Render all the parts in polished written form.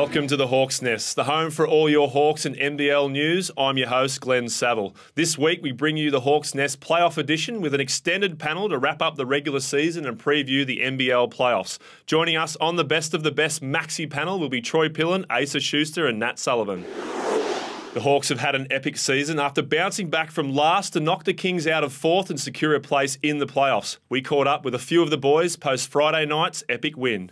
Welcome to the Hawks Nest, the home for all your Hawks and NBL news. I'm your host, Glenn Saville. This week, we bring you the Hawks Nest Playoff Edition with an extended panel to wrap up the regular season and preview the NBL playoffs. Joining us on the best of the best maxi-panel will be Troy Pilon, Schuster and Nat Sullivan. The Hawks have had an epic season after bouncing back from last to knock the Kings out of fourth and secure a place in the playoffs. We caught up with a few of the boys post Friday night's epic win.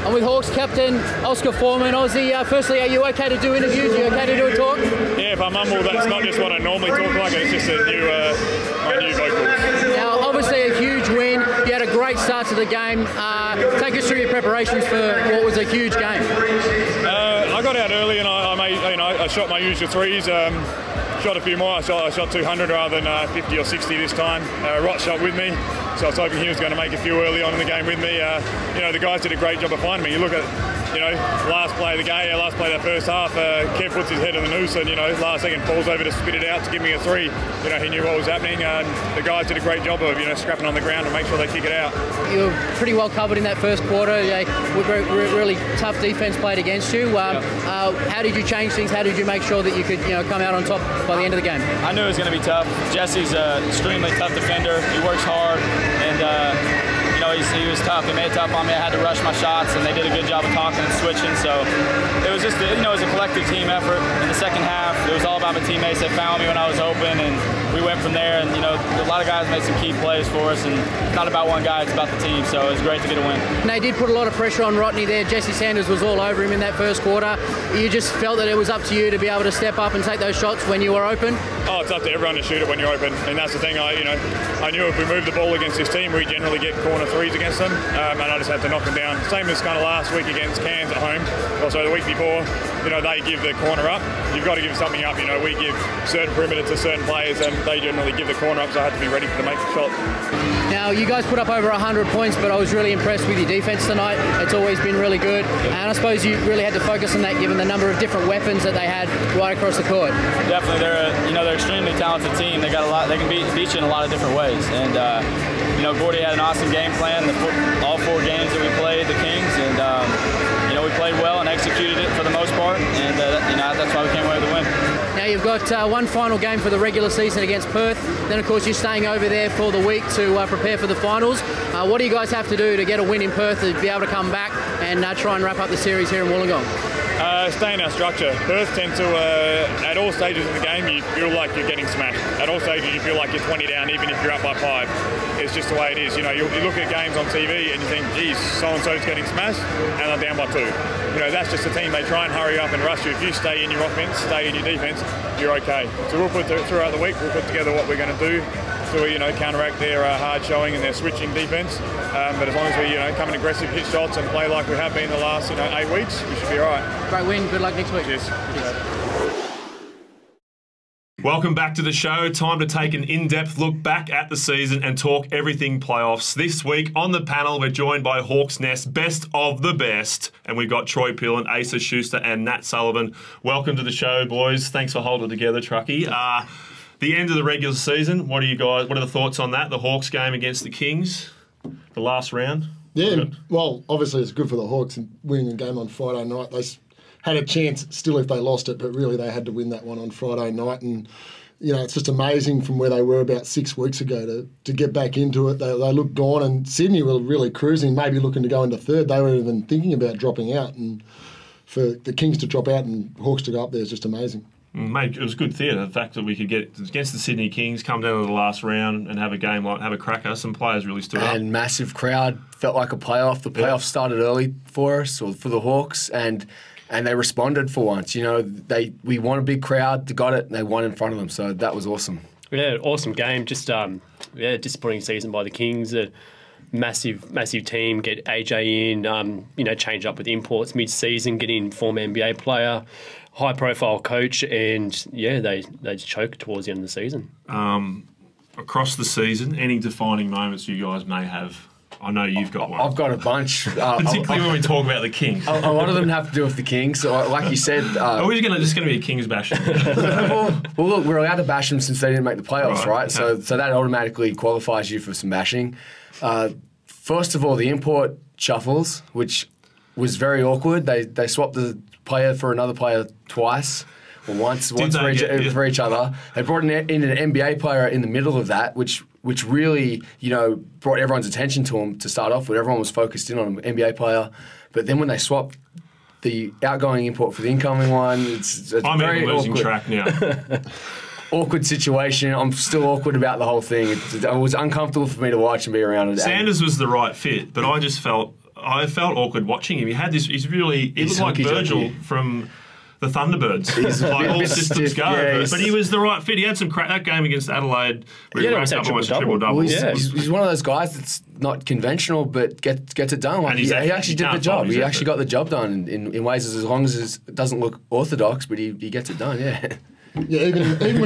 I'm with Hawks captain Oscar Foreman. Ozzy, firstly, are you okay to do interviews? Are you okay to do a talk? Yeah, if I mumble, that's not just what I normally talk like, it's just my new vocals. Now, obviously a huge win. You had a great start to the game. Take us through your preparations for what was a huge game. I got out early and I shot my usual threes. Shot a few more. I shot 200 rather than 50 or 60 this time. Rott shot with me, so I was hoping he was going to make a few early on in the game with me. The guys did a great job of finding me. You look at, last play of the game, last play of the first half, Kev puts his head on the noose and, last second falls over to spit it out to give me a three. He knew what was happening. The guys did a great job of, scrapping on the ground to make sure they kick it out. You were pretty well covered in that first quarter. Really tough defence played against you. How did you change things? How did you make sure that you could, come out on top by the end of the game? I knew it was going to be tough. Jesse's an extremely tough defender. He works hard, and he was tough. He made it tough on me. I had to rush my shots, and they did a good job of talking and switching. So it was just, it was a collective team effort. In the second half, it was all about my teammates. They found me when I was open, and we went from there. And a lot of guys made some key plays for us, and it's not about one guy, it's about the team. So it was great to get a win. And they did put a lot of pressure on Rodney there. Jesse Sanders was all over him in that first quarter. You just felt that it was up to you to be able to step up and take those shots when you were open? Oh, it's up to everyone to shoot it when you're open, and that's the thing. I knew if we moved the ball against this team, we generally get corner threes against them, and I just had to knock them down. Same as kind of last week against Cairns at home. Also the week before, they give the corner up. You've got to give something up. We give certain perimeter to certain players, and they generally give the corner up. So I had to be ready to make the shot. Now you guys put up over 100 points, but I was really impressed with your defense tonight. It's always been really good, and I suppose you really had to focus on that, given the number of different weapons that they had right across the court. Definitely, they're extremely talented team. They got a lot. They can beat you in a lot of different ways. And Gordy had an awesome game plan. All four games that we played, the Kings, and we played well and executed it for the most part. And that's why we came away with the win. Now you've got one final game for the regular season against Perth. Then of course you're staying over there for the week to prepare for the finals. What do you guys have to do to get a win in Perth to be able to come back and try and wrap up the series here in Wollongong? Stay in our structure. Perth tend to, at all stages of the game, you feel like you're getting smashed. At all stages, you feel like you're 20 down, even if you're up by 5. It's just the way it is. You look at games on TV and you think, geez, so-and-so's getting smashed, and they're down by 2. That's just a team. They try and hurry up and rush you. If you stay in your offense, stay in your defense, you're okay. So we'll put throughout the week, we'll put together what we're going to do to counteract their hard showing and their switching defense. But as long as we come in aggressive, hit shots and play like we have been the last 8 weeks, we should be all right. Great win. Good luck next week. Cheers. Welcome back to the show. Time to take an in-depth look back at the season and talk everything playoffs. This week on the panel, we're joined by Hawks Nest, best of the best. And we've got Troy Pilon, Schuster and Nat Sullivan. Welcome to the show, boys. Thanks for holding it together, Truckee. The end of the regular season, what are the thoughts on that? The Hawks game against the Kings, the last round? Yeah, well, obviously it's good for the Hawks winning the game on Friday night. They had a chance still if they lost it, but really they had to win that one on Friday night. And, it's just amazing from where they were about 6 weeks ago to get back into it. They looked gone, and Sydney were really cruising, maybe looking to go into third. They were even thinking about dropping out. And for the Kings to drop out and Hawks to go up there is just amazing. Mate, it was good theatre, the fact that we could get against the Sydney Kings, come down to the last round and have a game, have a cracker. Some players really stood up. And massive crowd, felt like a playoff. The playoff started early for us, or for the Hawks, and they responded for once. We want a big crowd, they got it, and they won in front of them, so that was awesome. Yeah, awesome game. Just, disappointing season by the Kings. Massive team, get AJ in, change up with imports mid-season, get in former NBA player, high-profile coach, and they choked towards the end of the season. Across the season, any defining moments you guys may have I know you've got one. I've got a bunch. Particularly when we talk about the Kings. A lot of them have to do with the Kings. So, like you said... Are we just going to be a Kings bash? well, look, we're allowed to bash them since they didn't make the playoffs, right? Okay. So that automatically qualifies you for some bashing. First of all, the import shuffles, which was very awkward. They swapped the player for another player twice. Or once for each other. They brought in an NBA player in the middle of that, which really, brought everyone's attention to him to start off with. Everyone was focused in on an NBA player. But then when they swapped the outgoing import for the incoming one, it's I'm very even losing awkward. track now. Awkward situation. I'm still awkward about the whole thing. It was uncomfortable for me to watch and be around it. Sanders was the right fit, but I felt awkward watching him. He looked like Virgil from the Thunderbirds. He's like all systems go. Yeah, but he was the right fit. He had some crack that game against Adelaide where he racked up almost a triple-double. Well, he's one of those guys that's not conventional but gets it done. Like, he actually did the job. He actually got the job done in ways as long as it doesn't look orthodox, but he gets it done, yeah. Yeah, even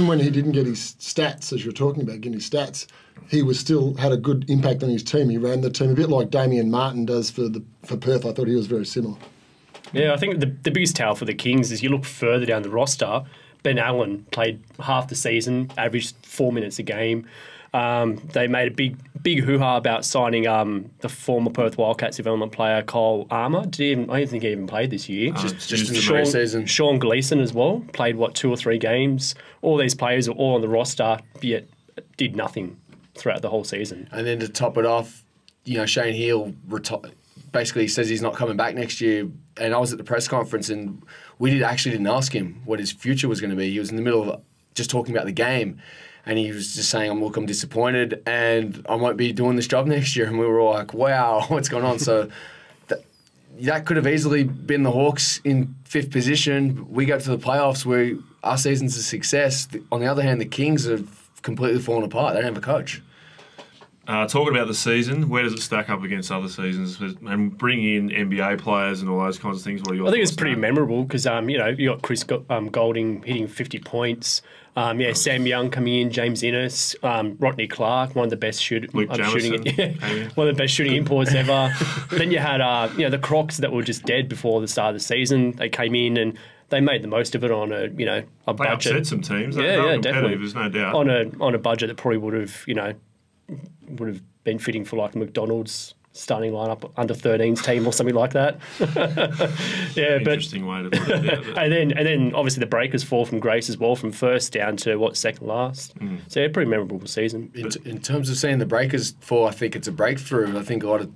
when he didn't get his stats, as you're talking about getting his stats, he was still had a good impact on his team. He ran the team a bit like Damian Martin does for Perth. I thought he was very similar. Yeah, I think the biggest tell for the Kings is you look further down the roster. Ben Allen played half the season, averaged 4 minutes a game. They made a big hoo-ha about signing the former Perth Wildcats development player Kyle Armour. I don't think he even played this year. Just in the pre-season. Sean Gleeson as well played 2 or 3 games. All these players are all on the roster, yet did nothing throughout the whole season. And then to top it off, Shane Heal basically says he's not coming back next year. And I was at the press conference and we actually didn't ask him what his future was going to be. He was in the middle of just talking about the game. And he was just saying, I'm disappointed and I won't be doing this job next year. And we were all like, wow, what's going on? So that could have easily been the Hawks in 5th position. We go to the playoffs where our season's a success. On the other hand, the Kings have completely fallen apart. They don't have a coach. Talking about the season, where does it stack up against other seasons? And bringing in NBA players and all those kinds of things, what are your thoughts? I think it's pretty memorable because, you got Chris Golding hitting 50 points. Sam Young coming in, James Innes, Rodney Clark, one of the best shooting one of the best shooting imports ever. Then you had the Crocs that were just dead before the start of the season. They came in and they made the most of it on a budget. They upset some teams. Yeah, definitely. There's no doubt. On a budget that probably would have been fitting for like McDonald's starting lineup under 13s team or something like that. Interesting way to put it. Yeah, and then obviously the Breakers fall from grace as well, from first down to second last. So yeah, pretty memorable season. In terms of seeing the Breakers fall, I think it's a breakthrough. I think a lot of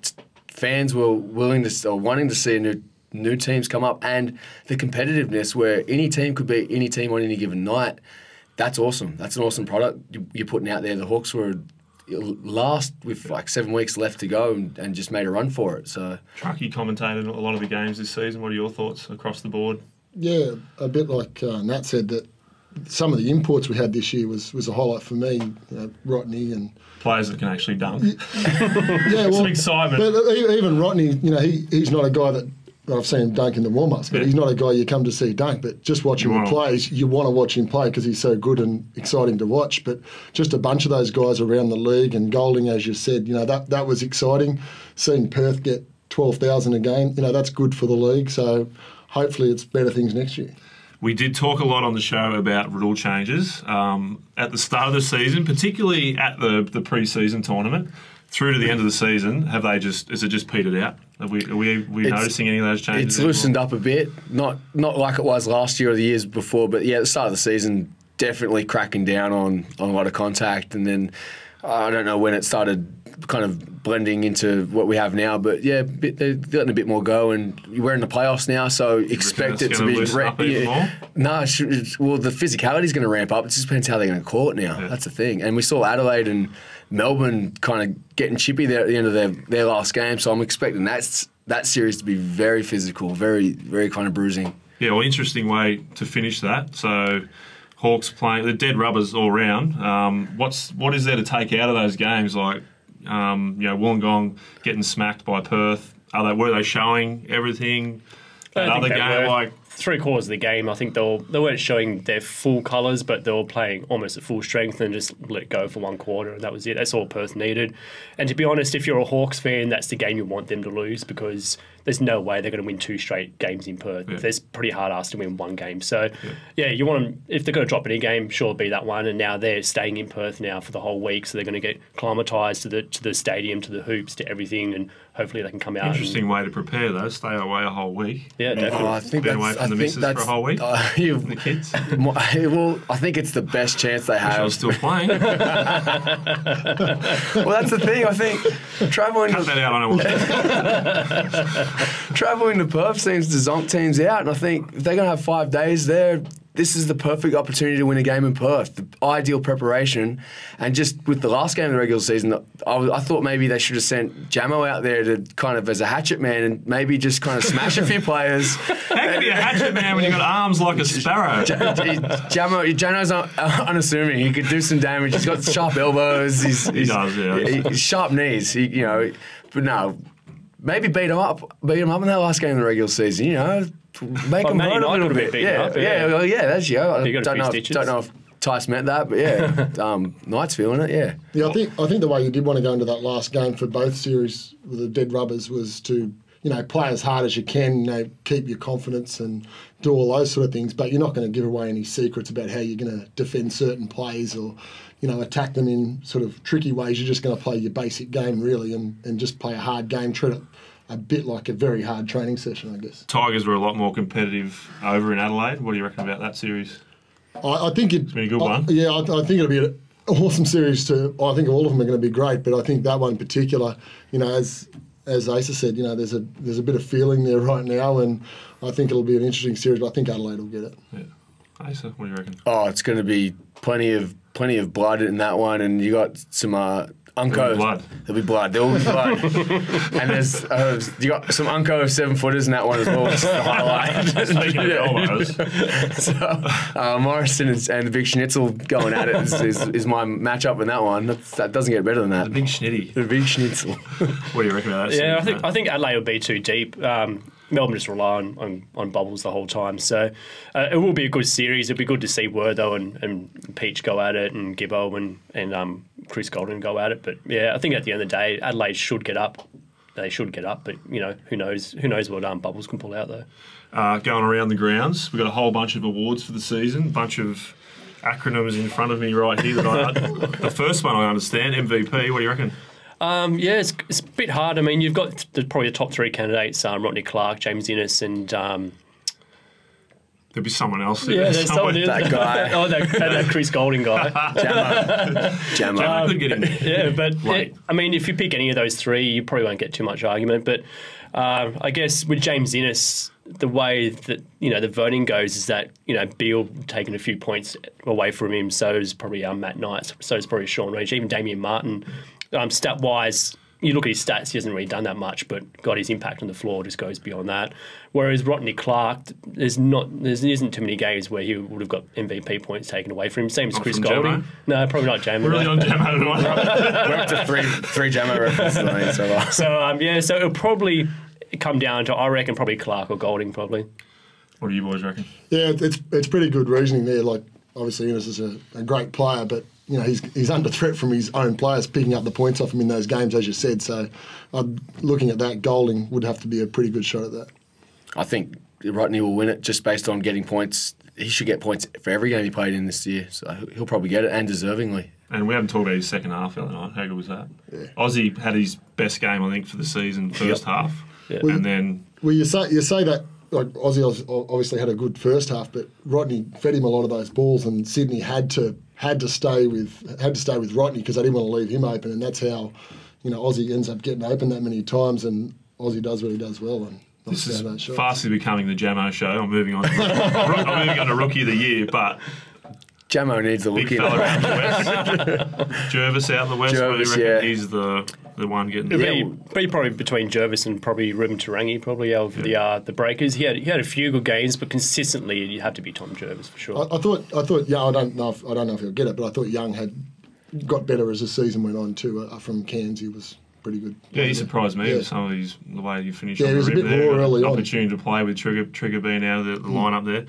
fans were wanting to see new teams come up, and the competitiveness where any team could beat any team on any given night. That's awesome. That's an awesome product you're putting out there. The Hawks were last with 7 weeks left to go and just made a run for it. So Truckee commentated a lot of the games this season. What are your thoughts across the board? Yeah, a bit like Nat said, that some of the imports we had this year was a highlight for me. Rodney and players that can actually dunk. Yeah, some excitement. But even Rodney, he's not a guy that I've seen him dunk in the warm-ups, but he's not a guy you come to see dunk. But just watching him play, you want to watch him play because he's so good and exciting to watch. But just a bunch of those guys around the league, and Golding, as you said, that was exciting. Seeing Perth get 12,000 a game, that's good for the league. So hopefully it's better things next year. We did talk a lot on the show about rule changes at the start of the season, particularly at the pre-season tournament. Through to the end of the season, is it just petered out? Are we noticing any of those changes? It's loosened up a bit, not like it was last year or the years before, but yeah, at the start of the season, definitely cracking down on a lot of contact, and then I don't know when it started kind of blending into what we have now, but yeah, they're getting a bit more go, and we're in the playoffs now, so expect it to be well, the physicality is going to ramp up. It just depends how they're going to call it now. Yeah. That's the thing. And we saw Adelaide and Melbourne kind of getting chippy there at the end of their last game, so I'm expecting that series to be very physical, very, very kind of bruising. Yeah, well, interesting way to finish that. So Hawks playing the dead rubbers all round. What is there to take out of those games? Like Wollongong getting smacked by Perth. Were they showing everything? That other game, three-quarters of the game, I think they weren't showing their full colours, but they were playing almost at full strength and just let go for one quarter, and that was it. That's all Perth needed. And to be honest, if you're a Hawks fan, that's the game you want them to lose, because there's no way they're going to win 2 straight games in Perth. Yeah. It's pretty hard asked to win 1 game. So, you want them, if they're going to drop any game, sure, be that one. And now they're staying in Perth now for the whole week, so they're going to get acclimatised to the stadium, to the hoops, to everything, and hopefully they can come out. Interesting way to prepare, though. Stay away a whole week. Yeah, definitely. I think been away from the missus for a whole week. The kids. Well, I think it's the best chance they have. I'm still playing. Well, that's the thing. I think travelling. Cut that out. I don't want travelling to Perth seems to zonk teams out, and I think if they're going to have 5 days there, this is the perfect opportunity to win a game in Perth. The ideal preparation. And just with the last game of the regular season, I thought maybe they should have sent Jamo out there to kind of as a hatchet man and maybe just kind of smash a few players. How can you be a hatchet man when you've got arms like a sparrow? Jano's unassuming. He could do some damage. He's got sharp elbows. He does, yeah. Sharp knees. But no, maybe beat him up in that last game of the regular season, Make them hurt a little bit. That's don't know if Tice meant that, but Knight's feeling it, Yeah, I think the way you did want to go into that last game for both series with the dead rubbers was to, play as hard as you can, keep your confidence and do all those sort of things, but you're not going to give away any secrets about how you're going to defend certain plays or, attack them in sort of tricky ways. You're just going to play your basic game, really, and just play a hard game, treat it a bit like a very hard training session, I guess. Tigers were a lot more competitive over in Adelaide. What do you reckon about that series? I think it's been a good one. Yeah, I think it'll be an awesome series too. I think all of them are going to be great, but I think that one in particular, as Asa said, there's a bit of feeling there right now, and I think it'll be an interesting series. But I think Adelaide will get it. Yeah, Asa, what do you reckon? Oh, it's going to be plenty of blood in that one, and you got some. Uncos. There'll be blood. There will be blood. And there's you got some Unco 7-footers in that one as well, which is the highlight. Speaking of elbows. So Morrison and the Big Schnitzel going at it is my matchup in that one. That doesn't get better than that. The Big Schnitty. The Big Schnitzel. What do you reckon about that? Yeah, I think Adelaide will be too deep. Melbourne just rely on bubbles the whole time. So it will be a good series. It'll be good to see Wortho and Peach go at it, and Gibbo and Chris Golden go at it. But yeah, I think at the end of the day, Adelaide should get up. They should get up, but who knows? Who knows what Bubbles can pull out though? Going around the grounds, we've got a whole bunch of awards for the season. Bunch of acronyms in front of me right here. The first one I understand, MVP. What do you reckon? It's a bit hard. I mean, you've got probably the top 3 candidates: Rodney Clark, James Innes, and there'll be someone else. Yeah, there's someone. That guy. that Chris Golding guy. Jamo. Could get in. Yeah, but I mean, if you pick any of those 3, you probably won't get too much argument. But I guess with James Innes, the way that the voting goes is that Beale taking a few points away from him. So is probably Matt Knight. So is probably Sean Reach. Even Damien Martin. Stat wise, you look at his stats, he hasn't really done that much, but God, his impact on the floor just goes beyond that. Whereas Rodney Clark, there isn't too many games where he would have got MVP points taken away from him. Same as Chris Golding. Jamo? No, probably not Jamo. We're really on Jamo tonight. We're up to three Jamo references tonight so far. So it'll probably come down to, I reckon, probably Clark or Golding, probably. What do you boys reckon? Yeah, it's pretty good reasoning there. Like, obviously, Innes is a great player, but he's under threat from his own players picking up the points off him in those games, as you said. So, looking at that, Golding would have to be a pretty good shot at that. I think Rodney will win it just based on getting points. He should get points for every game he played in this year, so he'll probably get it, and deservingly. And we haven't talked about his second half the other night. How good was that? Yeah. Aussie had his best game, I think, for the season, first half. Yeah. And then... Well, you say that, like, Aussie obviously had a good first half, but Rodney fed him a lot of those balls, and Sydney had to stay with Rodney because they didn't want to leave him open, and that's how Aussie ends up getting open that many times, and Aussie does what he does well. And this is fastly becoming the Jamo show. I'm moving on. I'm moving on to Rookie of the Year, but Jamo needs the big look fella out in the west. Jervis out in the west. Jervis, what do you reckon? He's the one getting. Be probably between Jervis and probably Ruben Tarangi, probably of the Breakers. He had a few good games, but consistently you have to be Tom Jervis for sure. I thought I don't know if he'll get it, but I thought Young had got better as the season went on too. From Cairns, he was pretty good. Yeah, he surprised me Yeah. with some of the way he finished Yeah, on he was the a rim bit there. raw early on. Opportunity to play with Trigger being out of the lineup there.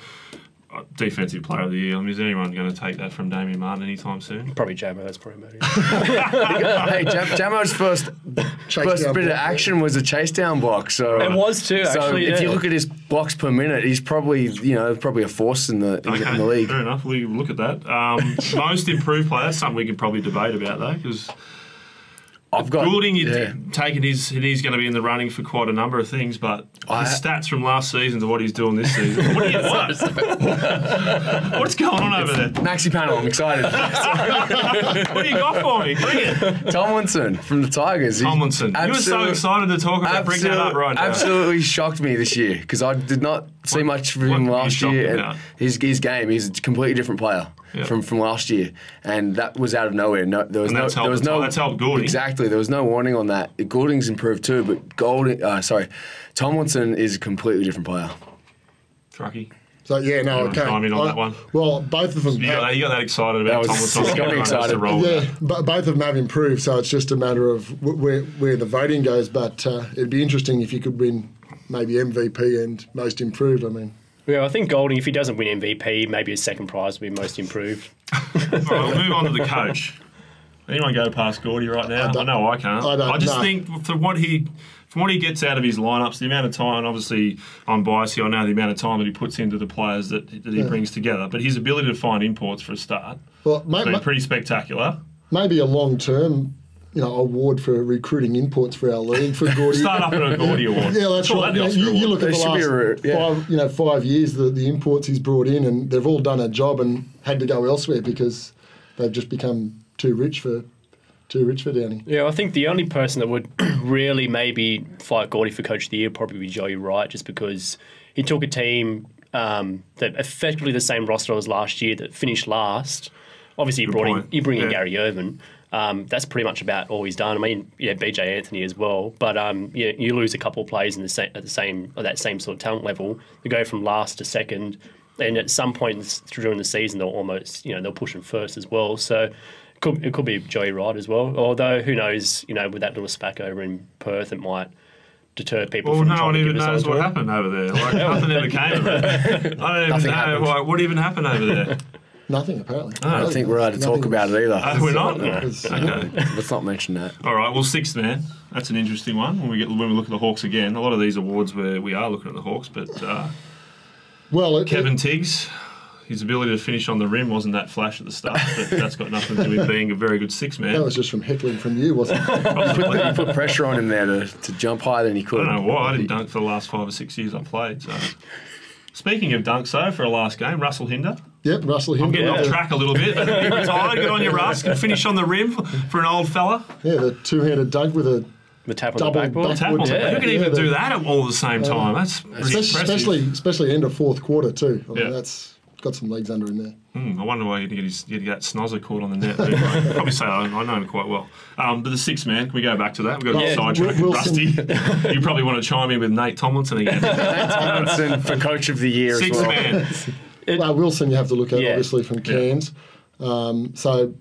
Defensive player of the year. I mean, is anyone going to take that from Damien Martin anytime soon? Probably Jamo. That's probably about it. Hey, Jamo's first down bit of block. action was a chase down block. So It was too, So actually, if yeah. you look at his blocks per minute, he's probably a force in the league. Fair enough. We'll look at that. Most improved player. That's something we could probably debate about though, because I've got Goulding, you'd yeah. taken he's going to be in the running for quite a number of things, but his stats from last season to what he's doing this season. What's going on over there? maxi-panel. I'm excited. What do you got for me? Bring it. Tomlinson from the Tigers. Tomlinson. You were so excited to talk about. Bring that up right now. Absolutely shocked me this year because I did not see much from him what were you last shocked year. about? And his game, he's a completely different player from last year, and that was out of nowhere. There was That's helped Goulding. Exactly. There was no warning on that. Goulding's improved too, but Tomlinson is a completely different player. Truckee. So yeah, no, You I can't. chime in on that one? Well, both of them. You got that excited about That was- Tomlinson. got me excited. To roll Yeah, with but both of them have improved, so it's just a matter of where the voting goes. But it'd be interesting if you could win maybe MVP and most improved. I mean, Yeah, I think Goulding, if he doesn't win MVP, maybe his second prize would be most improved. All right, we'll move on to the coach. Anyone go past Gordy right now? I know I can't. I just no. think from what he gets out of his lineups, the amount of time, obviously I'm biased here, I know the amount of time that he puts into the players that he brings together, but his ability to find imports for a start well, has been pretty spectacular. maybe a long-term, award for recruiting imports for our league for Gordy. Start up at a Gordy Award. Yeah, that's Sure, right. that'd be Oscar You Award. look at There the should be last 5 years, the imports he's brought in, and they've all done a job and had to go elsewhere because they've just become too rich for Downing. Yeah, I think the only person that would really maybe fight Gordy for Coach of the Year would probably be Joey Wright, just because he took a team that effectively the same roster as last year that finished last. Obviously, you bring in Gary Irvin. That's pretty much about all he's done. I mean, BJ Anthony as well. But you lose a couple of players at that same sort of talent level. You go from last to second, and at some point during the season, they'll almost they'll push them first as well. So it could be Joey Wright as well. Although who knows? With that little spack over in Perth, it might deter people from no trying one to even give us knows on what tour. happened over there. Like nothing ever came of it. I don't even know what even happened over there. Nothing, apparently. I don't think we're allowed to talk about it either. We're not. Okay. Let's not mention that. All right. Well, sixth man. That's an interesting one. When we look at the Hawks again, a lot of these awards where we are looking at the Hawks, but Kevin Tiggs, his ability to finish on the rim wasn't that flash at the start, but that's got nothing to do with being a very good sixth man. That was just from heckling from you, wasn't it? You put pressure on him there to jump higher than he could. I don't know why I didn't dunk for the last 5 or 6 years I played. So, speaking of dunks, though, for our last game, Russell Hinder. Yep, Russell Hinder. I'm getting off track a little bit, but you retired. Good on your Russ. Can finish on the rim for an old fella. Yeah, the two-handed dunk with a The tap on double the backboard. Tap on it. Yeah. Who can even do that all at the same time? That's pretty impressive. especially end of fourth quarter too. I mean, Yeah. that's got some legs under him there. I wonder why he didn't get that snozzer caught on the net. I'd probably say I know him quite well. But the sixth man, can we go back to that? We've got a sidetrack. Rusty, you probably want to chime in with Nate Tomlinson again. Tomlinson for Coach of the Year Sixth as well. man. Wilson, you have to look at Yeah. obviously from Cairns. So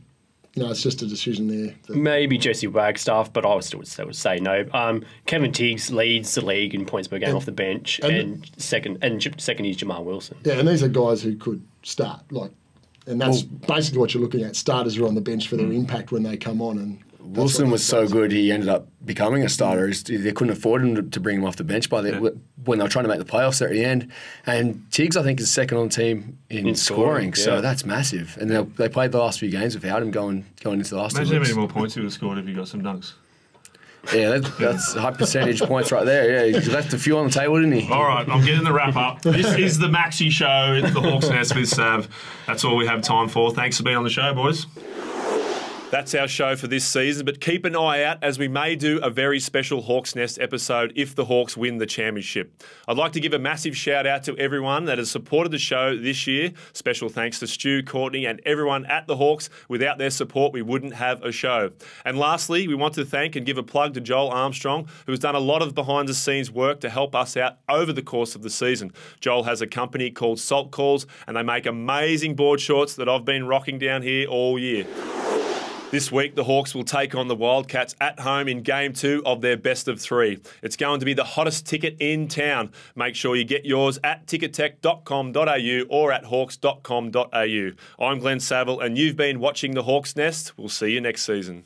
it's just a decision there. Maybe Jesse Wagstaff, but I would still say no. Kevin Tiggs leads the league in points per game off the bench, and second is Jamal Wilson. Yeah, and these are guys who could start, and that's basically what you're looking at. Starters are on the bench for their impact when they come on, and Wilson was so good, he ended up becoming a starter. They couldn't afford him to bring him off the bench when they were trying to make the playoffs there at the end. And Tiggs, I think, is second on the team in scoring, so that's massive. And they played the last few games without him going into the last Imagine two how weeks. many more points he would have scored if he got some dunks. Yeah, that's high percentage points right there. Yeah, he left a few on the table, didn't he? All right, I'm getting the wrap up. This is the Maxi Show. It's the Hawks Nest with Sav. That's all we have time for. Thanks for being on the show, boys. That's our show for this season, but keep an eye out as we may do a very special Hawks Nest episode if the Hawks win the championship. I'd like to give a massive shout out to everyone that has supported the show this year. Special thanks to Stu, Courtney and everyone at the Hawks. Without their support, we wouldn't have a show. And lastly, we want to thank and give a plug to Joel Armstrong, who has done a lot of behind-the-scenes work to help us out over the course of the season. Joel has a company called Salt Calls, and they make amazing board shorts that I've been rocking down here all year. This week, the Hawks will take on the Wildcats at home in Game 2 of their best of 3. It's going to be the hottest ticket in town. Make sure you get yours at tickettech.com.au or at hawks.com.au. I'm Glenn Saville, and you've been watching the Hawks Nest. We'll see you next season.